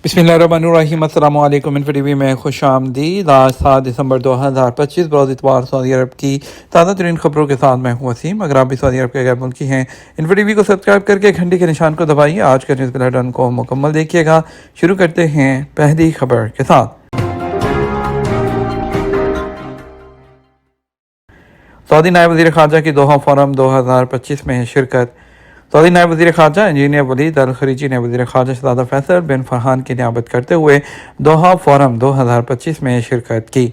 बिस्मिल्लाहिर्रहमानिर्रहीम। अस्सलाम वालेकुम। इन्फो टीवी में खुश आमदीद। आज 7 दिसंबर 2025 बरोज़ इतवार सऊदी अरब की ताज़ा तरीन खबरों के साथ मैं हूँ वसीम। अगर आप भी सऊदी अरब के गैर मुल्की हैं, इन्फो टीवी को सब्सक्राइब करके घंटी के निशान को दबाइए। आज के न्यूज़ बुलेटिन को मुकम्मल देखिएगा। शुरू करते हैं पहली खबर के साथ। सऊदी नायब वज़ीर ख़ारजा की दोहा फोरम 2025 में शिरकत। सऊदी नायब वज़ीर ख़ारजा इंजीनियर वलीद अल खरीजी ने वज़ीर ख़ारजा शहज़ादा फैसल बिन फरहान की नियाबत करते हुए दोहा फोरम 2025 में शिरकत की।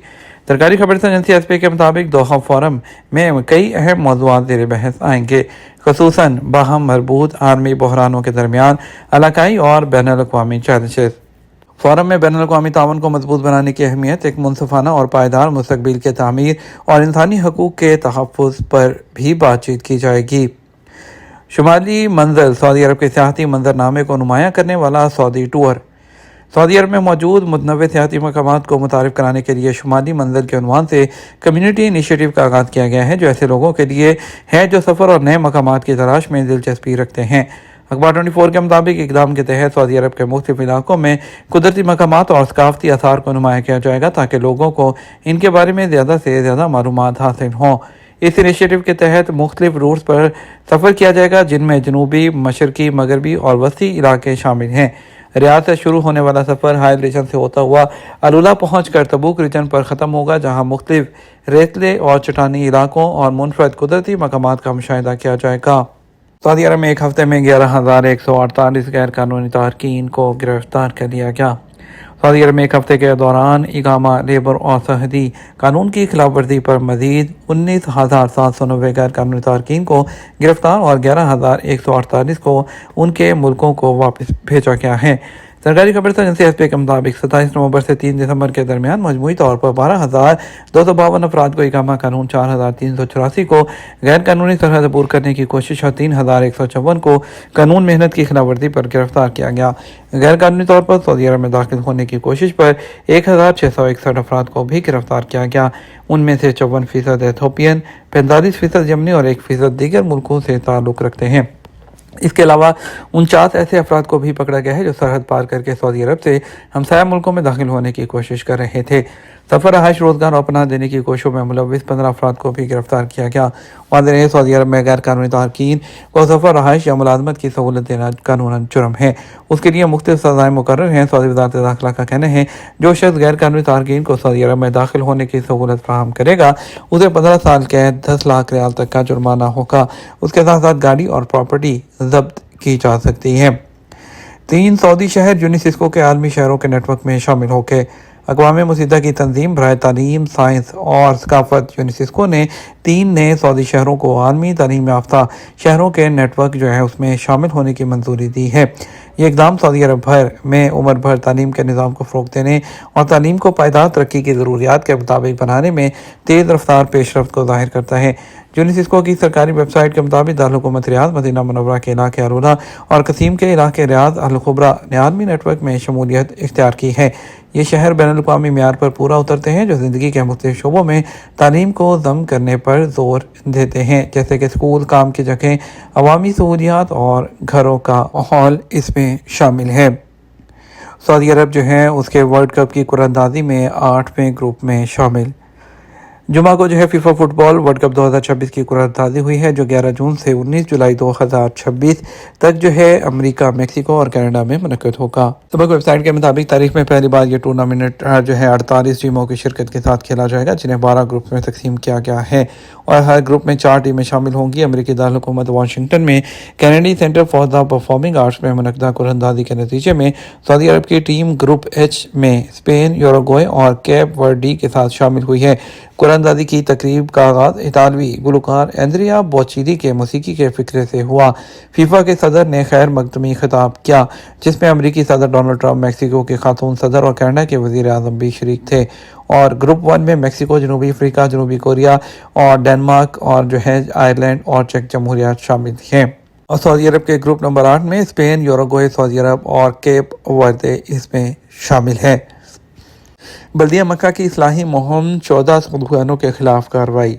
सरकारी खबर से एजेंसी एसपी के मुताबिक दोहा फोरम में कई अहम मौज़ूआत ज़ेर बहस आएंगे, ख़ुसूसन बाहम मरबूत आलमी बहरानों के दरमियान इलाकाई और बैनुल अक़वामी चैलेंजेस। फोरम में बैनुल अक़वामी ताउन को मजबूत बनाने की अहमियत, एक मुनसिफ़ाना और पायदार मुस्तक़बिल के तामीर और इंसानी हकूक़ के तहफ़्फ़ुज़ पर भी बातचीत की जाएगी। शुमाली मंजर सऊदी अरब के सियाहती मंजरनामे को नुमायाँ करने वाला सऊदी टूर। सऊदी अरब में मौजूद मुतनव्वे सियाहती मकामात को मुतारिफ कराने के लिए शुमाली मंजर के उन्वान से कम्युनिटी इनिशिएटिव का आगाज़ किया गया है, जो ऐसे लोगों के लिए है जो सफ़र और नए मकामात की तलाश में दिलचस्पी रखते हैं। अखबार 24 के मुताबिक इक़दाम के तहत सऊदी अरब के मुख्तलिफ इलाकों में कुदरती मकामात और सकाफ़ती आसार को नुमायाँ किया जाएगा, ताकि लोगों को इनके बारे में ज़्यादा से ज़्यादा मालूमात हासिल हों। इस इनिशिएटिव के तहत मुख्तलिफ रूट्स पर सफ़र किया जाएगा, जिनमें जनूबी, मशरकी, मगरबी और वसी इलाके शामिल हैं। रियाद से शुरू होने वाला सफ़र हाइल रीजन से होता हुआ अलुला पहुँच कर तबूक रीजन पर ख़त्म होगा, जहाँ मुख्तलिफ रेतले और चट्टानी इलाकों और मुनफरद कुदरती मकामात का मुशाहिदा किया जाएगा। सऊदी अरब में एक हफ्ते में 11,148 गैर कानूनी तारकीन को गिरफ्तार कर लिया गया। सऊदी अरब में एक हफ्ते के दौरान इकामा, लेबर और सरहदी कानून की खिलाफ वर्जी पर मजीद 19,790 गैर कानूनी तारकीन को गिरफ्तार और 11,148 को उनके मुल्कों को वापस भेजा गया है। सरकारी खबर से एजेंसी एसपी के मुताबिक 27 नवंबर से 3 दिसंबर के दरमियान मजमूई तौर पर 12,252 अफराद को इकामा कानून, 4,384 को गैर कानूनी सरहद अबूर करने की कोशिश और 3,154 को कानून मेहनत की खिलाफ वर्जी पर गिरफ्तार किया गया। गैर कानूनी तौर पर सऊदी अरब में दाखिल होने की कोशिश पर 1,661 अफराद को भी गिरफ्तार किया गया। उनमें से 54% एथोपियन, 45% यमनी और 1% दीगर मुल्कों से ताल्लुक़ रखते हैं। इसके अलावा 49 ऐसे अफराद को भी पकड़ा गया है जो सरहद पार करके सऊदी अरब से हमसाया मुल्कों में दाखिल होने की कोशिश कर रहे थे। सफ़र, रहाइश, रोज़गार और पनाह देने की कोशिशों में मुलव्विस 15 अफराद को भी गिरफ्तार किया गया। वाज़ेह है, सऊदी अरब में गैर कानूनी तारकीन को सफ़र, रहाइश या मुलाजमत की सहूलत देना कानूनन जुर्म है। उसके लिए मुख्तलिफ सज़ाएँ मुकर्रर हैं। सऊदी वज़ारत दाखिला का कहना है, जो शख्स गैर कानूनी तारकीन को सऊदी अरब में दाखिल होने की सहूलत फराहम करेगा, उसे 15 साल कैद, 10 लाख रियाल तक का जुर्माना होगा। उसके साथ साथ गाड़ी और प्रॉपर्टी जब्त की जा सकती है। 3 सऊदी शहर यूनेस्को के आलमी शहरों के नेटवर्क में शामिल होकर अक़वाम मुत्तहिदा की तंजीम बराए तालीम, साइंस और सकाफ़त यूनेस्को ने 3 नए सऊदी शहरों को आलमी तालीम याफ्ता शहरों के नेटवर्क जो है उसमें शामिल होने की मंजूरी दी है। ये इक़दाम सऊदी अरब भर में उम्र भर तालीम के निज़ाम को फ़रोग़ देने और तालीम को पायदार तरक्की की ज़रूरियात के मुताबिक बनाने में तेज़ रफ्तार पेशरफ्त को ज़ाहिर करता है। यूनेस्को की सरकारी वेबसाइट के मुताबिक दारुल-हुकूमत रियाद, मदीना मुनव्वरा के इलाके अरुला और कसीम के इलाके रियाद अल खुबरा ने आलमी नेटवर्क में शमूलियत इख्तियार की है। ये शहर बैनुल अक़वामी मियार पर पूरा उतरते हैं, जो ज़िंदगी के मुख्तलिफ शोबों में तालीम को ज़म करने पर ज़ोर देते हैं, जैसे कि स्कूल, काम की जगह, अवामी सहूलियात और घरों का माहौल इसमें शामिल है। सऊदी अरब जो है उसके वर्ल्ड कप की कुरानंदाज़ी में 8वें ग्रुप में शामिल। जुमा को जो है फीफा फुटबॉल वर्ल्ड कप 2026 की कुरानंदाज़ी हुई है, जो 11 जून से 19 जुलाई 2026 तक जो है अमेरिका, मेक्सिको और कनाडा में मुनक़्क़िद होगा। सबक वेबसाइट के मुताबिक तारीख में पहली बार ये टूर्नामेंट जो है 48 टीमों की शिरकत के साथ खेला जाएगा, जिन्हें 12 ग्रुप में तकसीम किया गया है और हर ग्रुप में 4 टीमें शामिल होंगी। अमेरिकी दारुल-हुकूमत वाशिंगटन में Kennedy centre for the performing arts में मुनक़्क़दा कुरानंदाज़ी के नतीजे में सऊदी अरब की टीम ग्रुप एच में स्पेन, यूरुग्वे और कैप वर्डी के साथ शामिल हुई है। कुरानंदाज़ी की तकरीब का आगाज़ इतालवी गुलकार एंड्रिया बोचिली के मौसीकी के फ़िक्रे से हुआ। फीफा के सदर ने खैर मकदमी खिताब किया, जिसमें अमेरिकी सदर डोनाल्ड ट्रंप, मैक्सिको के खातून सदर और कनाडा के वज़ीर आज़म भी शरीक थे। और ग्रुप 1 में मैक्सिको, जनूबी अफ्रीका, जनूबी कोरिया और डेनमार्क और जो है आयरलैंड और चेक जमहूरिया शामिल हैं। और सऊदी अरब के ग्रुप नंबर 8 में स्पेन, यूरुग्वे, सऊदी अरब और केप वर्दे इसमें शामिल है। बल्दिया मक्का की इस्लाही मुहिम, 14 दुकानों के खिलाफ कार्रवाई।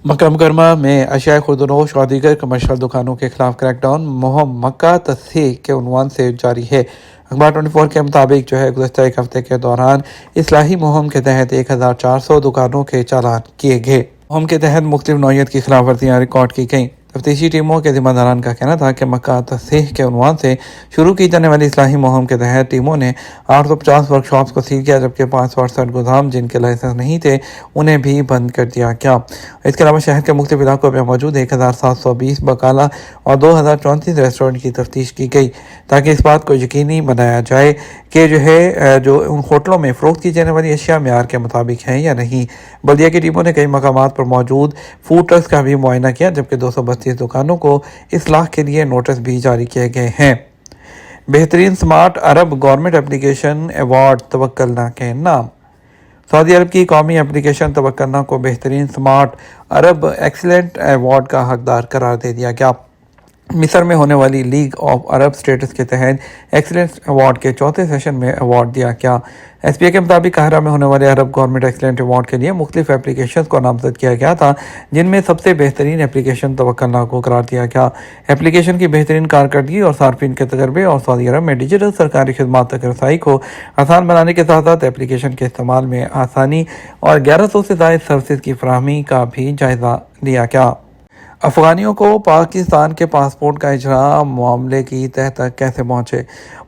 मक्का मुकरमा में अशिया खुर्दनोश और दीगर कमर्शियल दुकानों के खिलाफ क्रैकडाउन मुहिम मक्का तस्हीह के उन्वान से जारी है। اخبار 24 کے مطابق جو ہے گزشتہ ایک ہفتے کے دوران اصلاحی مہم کے تحت 1400 دکانوں کے چالان کیے گئے۔ مہم کے تحت مختلف نوعیت کی خلاف ورزیاں ریکارڈ کی گئیں۔ تفتیشی ٹیموں کے ذمہ داران کا کہنا تھا کہ مکہ تصحیح کے عنوان سے شروع کی جانے والی اصلاحی مہم کے تحت ٹیموں نے 850 ورک شاپس کو سیل کیا، جبکہ 568 گودام جن کے لائسنس نہیں تھے انہیں بھی بند کر دیا گیا۔ اس کے علاوہ شہر کے مختلف علاقوں میں موجود 1720 بقالہ اور 2034 ریسٹورنٹ کی تفتیش کی گئی، تاکہ اس بات کو یقینی بنایا جائے کہ جو ان ہوٹلوں میں فروخت کی جانے والی اشیاء معیار کے مطابق ہیں یا نہیں۔ بلدیہ کی ٹیموں نے کئی مقامات پر موجود فوڈ ٹرکس کا بھی معائنہ کیا، جبکہ 232 دکانوں کو اصلاح کے لیے نوٹس بھی جاری کیے گئے ہیں۔ بہترین سمارٹ عرب گورنمنٹ اپلیکیشن ایوارڈ توکلنا کے نام۔ سعودی عرب کی قومی اپلیکیشن توکلنا کو بہترین سمارٹ عرب ایکسیلنٹ ایوارڈ کا حقدار قرار دے دیا گیا۔ مصر میں ہونے والی لیگ آف عرب اسٹیٹس کے تحت ایکسیلنس ایوارڈ کے چوتھے سیشن میں ایوارڈ دیا گیا۔ ایس پی اے کے مطابق قاہرہ میں ہونے والے عرب گورنمنٹ ایکسیلنٹ ایوارڈ کے لیے مختلف اپلیکیشنز کو نامزد کیا گیا تھا، جن میں سب سے بہترین اپلیکیشن توکلنا کو قرار دیا گیا۔ اپلیکیشن کی بہترین کارکردگی اور صارفین کے تجربے اور سعودی عرب میں ڈیجیٹل سرکاری خدمات تک رسائی کو آسان بنانے کے ساتھ ساتھ اپلیکیشن کے استعمال میں آسانی اور 1100 سے زائد سروسز کی فراہمی کا بھی جائزہ لیا گیا۔ افغانیوں کو پاکستان کے پاسپورٹ کا اجراء معاملے کی تہہ تک کیسے پہنچے؟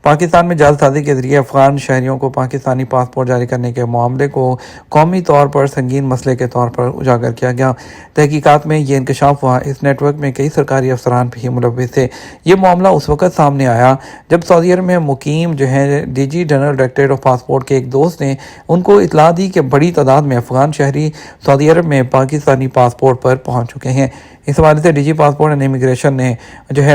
پاکستان میں جعل سازی کے ذریعے افغان شہریوں کو پاکستانی پاسپورٹ جاری کرنے کے معاملے کو قومی طور پر سنگین مسئلے کے طور پر اجاگر کیا گیا۔ تحقیقات میں یہ انکشاف ہوا، اس نیٹ ورک میں کئی سرکاری افسران بھی ملوث تھے۔ یہ معاملہ اس وقت سامنے آیا جب سعودی عرب میں مقیم D G general directorate of passport کے ایک دوست نے ان کو اطلاع دی کہ بڑی تعداد میں افغان شہری سعودی عرب میں پاکستانی پاسپورٹ پر پہنچ چکے ہیں۔ اس حوالے سے D G passport and immigration نے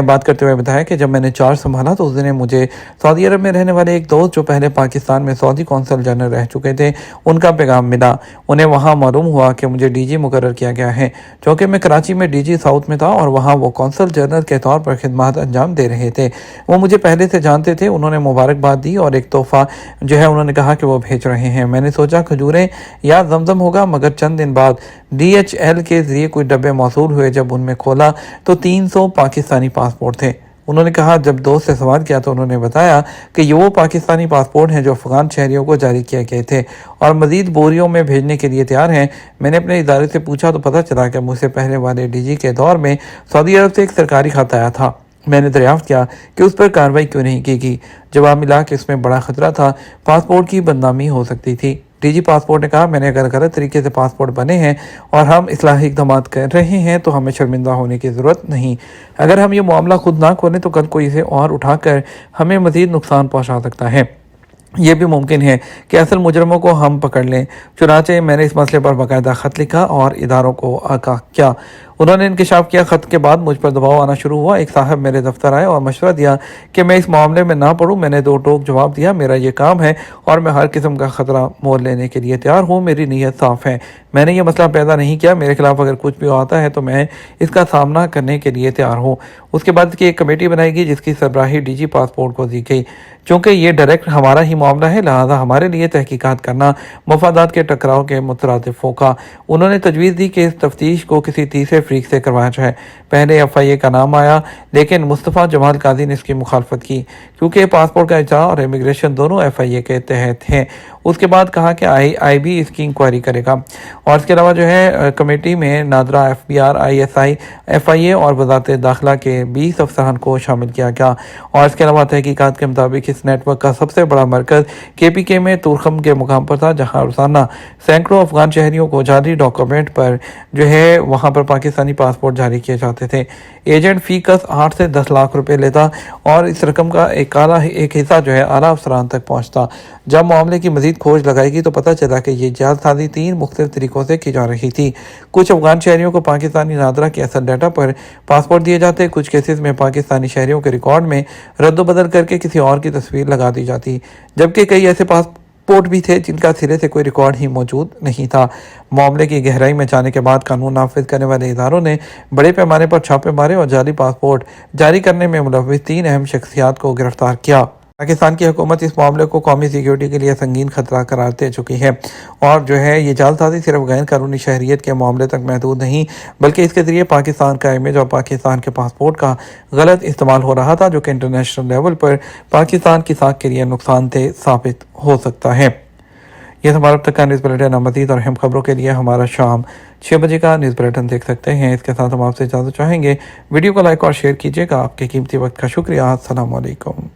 بات کرتے ہوئے بتایا کہ جب میں نے چارج سنبھالا تو اس دن مجھے سعودی عرب میں رہنے والے ایک دوست جو پہلے پاکستان میں سعودی قونصل جنرل رہ چکے تھے، ان کا پیغام ملا۔ انہیں وہاں معلوم ہوا کہ مجھے ڈی جی مقرر کیا گیا ہے، چونکہ میں کراچی میں ڈی جی ساؤتھ میں تھا اور وہاں وہ قونصل جنرل کے طور پر خدمات انجام دے رہے تھے۔ وہ مجھے پہلے سے جانتے تھے۔ انہوں نے مبارکباد دی اور ایک تحفہ انہوں نے کہا کہ وہ بھیج رہے ہیں۔ میں نے سوچا کھجوریں یا زمزم ہوگا، مگر چند دن بعد ڈی ایچ ایل کے ذریعے کوئی ڈبے موصول ہوئے۔ جب ان میں کھولا تو 300 پاکستانی پاسپورٹ تھے۔ انہوں نے کہا، جب دوست سے سوال کیا تو انہوں نے بتایا کہ یہ وہ پاکستانی پاسپورٹ ہیں جو افغان شہریوں کو جاری کیے گئے تھے اور مزید بوریوں میں بھیجنے کے لیے تیار ہیں۔ میں نے اپنے ادارے سے پوچھا تو پتہ چلا کہ مجھ سے پہلے والے ڈی جی کے دور میں سعودی عرب سے ایک سرکاری خط آیا تھا۔ میں نے دریافت کیا کہ اس پر کارروائی کیوں نہیں کی گئی۔ جواب ملا کہ اس میں بڑا خطرہ تھا، پاسپورٹ کی بدنامی ہو سکتی تھی۔ ڈی جی پاسپورٹ نے کہا، میں نے اگر غلط طریقے سے پاسپورٹ بنے ہیں اور ہم اصلاحی اقدامات کر رہے ہیں تو ہمیں شرمندہ ہونے کی ضرورت نہیں۔ اگر ہم یہ معاملہ خود نہ کھولیں تو کل کوئی اسے اور اٹھا کر ہمیں مزید نقصان پہنچا سکتا ہے۔ یہ بھی ممکن ہے کہ اصل مجرموں کو ہم پکڑ لیں۔ چنانچہ میں نے اس مسئلے پر باقاعدہ خط لکھا اور اداروں کو آگاہ کیا۔ انہوں نے انکشاف کیا۔ خط کے بعد مجھ پر دباؤ آنا شروع ہوا۔ ایک صاحب میرے دفتر آئے اور مشورہ دیا کہ میں اس معاملے میں نہ پڑوں۔ میں نے دو ٹوک جواب دیا، میرا یہ کام ہے اور میں ہر قسم کا خطرہ مول لینے کے لیے تیار ہوں۔ میری نیت صاف ہے، میں نے یہ مسئلہ پیدا نہیں کیا۔ میرے خلاف اگر کچھ بھی آتا ہے تو میں اس کا سامنا کرنے کے لیے تیار ہوں۔ اس کے بعد اس کی ایک کمیٹی بنائی گئی جس کی سربراہی ڈی جی پاسپورٹ کو دی گئی۔ چونکہ یہ ڈائریکٹ ہمارا ہی معاملہ ہے، لہٰذا ہمارے لیے تحقیقات کرنا مفادات کے ٹکراؤ کے مترادف ہوگا۔ انہوں نے تجویز دی کہ اس تفتیش کو کسی تیسرے فریق سے کروایا جائے۔ پہلے ایف آئی اے کا نام آیا، لیکن مصطفیٰ جمال قاضی نے اس کی مخالفت کی کیونکہ پاسپورٹ کا اجراء اور امیگریشن دونوں ایف آئی اے کے تحت ہیں۔ اس کے بعد کہا کہ آئی بی اس کی انکوائری کرے گا، اور اس کے علاوہ کمیٹی میں NADRA, F B R, I S I, F I A اور وزارت داخلہ کے 20 افسران کو شامل کیا گیا۔ اور اس کے علاوہ تحقیقات کے مطابق اس نیٹ ورک کا سب سے بڑا مرکز کے پی کے میں تورخم کے مقام پر تھا، جہاں روزانہ سینکڑوں افغان شہریوں کو جعلی ڈاکومنٹ پر وہاں پر پاکستانی پاسپورٹ جاری کیے جاتے تھے۔ ایجنٹ فی کس 8 سے 10 لاکھ روپے لیتا اور اس رقم کا ایک حصہ اعلیٰ افسران تک پہنچتا۔ جب معاملے کی مزید کھوج لگائی گئی تو پتہ چلا کہ یہ جعل سازی 3 مختلف طریقوں سے کی جا رہی تھی۔ کچھ افغان شہریوں کو پاکستانی نادرا کے اصل ڈیٹا پر پاسپورٹ دیے جاتے، کچھ کیسز میں پاکستانی شہریوں کے ریکارڈ میں رد و بدل کر کے کسی اور کی تصویر لگا دی جاتی، جبکہ کئی ایسے پاسپورٹ بھی تھے جن کا سرے سے کوئی ریکارڈ ہی موجود نہیں تھا۔ معاملے کی گہرائی میں جانے کے بعد قانون نافذ کرنے والے اداروں نے بڑے پیمانے پر چھاپے مارے اور جعلی پاسپورٹ جاری کرنے میں ملوث 3 اہم شخصیات کو گرفتار کیا۔ पाकिस्तान की हुकूमत इस मामले को कौमी सिक्योरिटी के लिए संगीन खतरा करार दे चुकी है और जो है ये जालसाजी सिर्फ गैर कानूनी शहरियत के मामले तक महदूद नहीं बल्कि इसके ज़रिए पाकिस्तान का इमेज और पाकिस्तान के पासपोर्ट का गलत इस्तेमाल हो रहा था जो कि इंटरनेशनल लेवल पर पाकिस्तान की साख के लिए नुकसानदेह साबित हो सकता है। ये हमारा अब तक का न्यूज़ बुलेटिन। मज़ीद और अहम खबरों के लिए हमारा शाम 6 बजे का न्यूज़ बुलेटिन देख सकते हैं। इसके साथ हम आपसे इजाज़त चाहेंगे। वीडियो को लाइक और शेयर कीजिएगा। आपके कीमती वक्त का शुक्रिया। अस्सलाम वालेकुम।